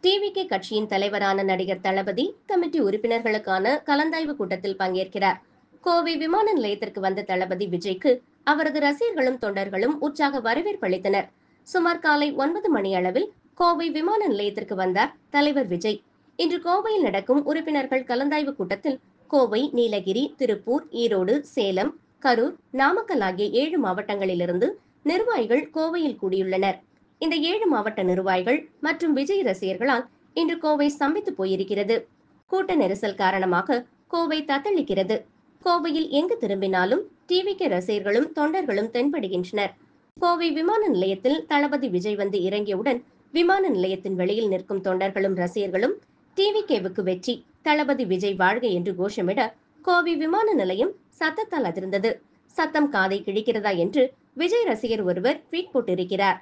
TVK கட்சியின் தலைவரான நடிகர் தளபதி கமிட்டி உறுப்பினர்களுக்கான கலந்தாய்வு கூட்டத்தில் பங்கேற்கிறார். கோவை விமான நிலையத்திற்கு வந்த தளபதி விஜய்க்கு அவரது ரசிகர்களும் தொண்டர்களும் உற்சாக வரவேற்பு அளித்தனர். சுமார் காலை 9 மணி அளவில் கோவை விமான நிலையத்திற்கு வந்தார் தலைவர் விஜய். இன்று கோவையில் நடக்கும் உறுப்பினர்கள் கலந்தாய்வு கூட்டத்தில் கோவை, நீலகிரி, திருப்பூர், ஈரோடு, சேலம், கரூர், நாமக்கல் ஆகிய 7 மாவட்டங்களிலிருந்து நிர்வாகிகள் கோவையில் கூடியுள்ளனர். இந்த 7 மாவட்ட நிர்வாகிகள் மற்றும் விஜய் ரசிகர்களால் இன்று கோவை ஸ்தம்பித்து போயிருக்கிறது. கூட்ட நெரிசல் காரணமாக கோவை தத்தளிக்கிறது. கோவையில் எங்கு திரும்பினாலும் டிவிகே ரசிகர்களும் தொண்டர்களும் தென்படுகின்றனர். கோவை விமான நிலையத்தில் தளபதி விஜய் வந்து இறங்கியவுடன் விமான நிலையத்தின் வெளியில் நிற்கும் தொண்டர்களும் ரசிகர்களும் டிவிகேவுக்கு வெற்றி, தளபதி விஜய் வாழ்க என்று கோஷமிட கோவை விமான நிலையம் சத்தத்தால் அதிர்ந்தது. சத்தம் காதை கிழிக்கிறதா என்று விஜய் ரசிகர் ஒருவர் ட்வீட் போட்டிருக்கிறார்.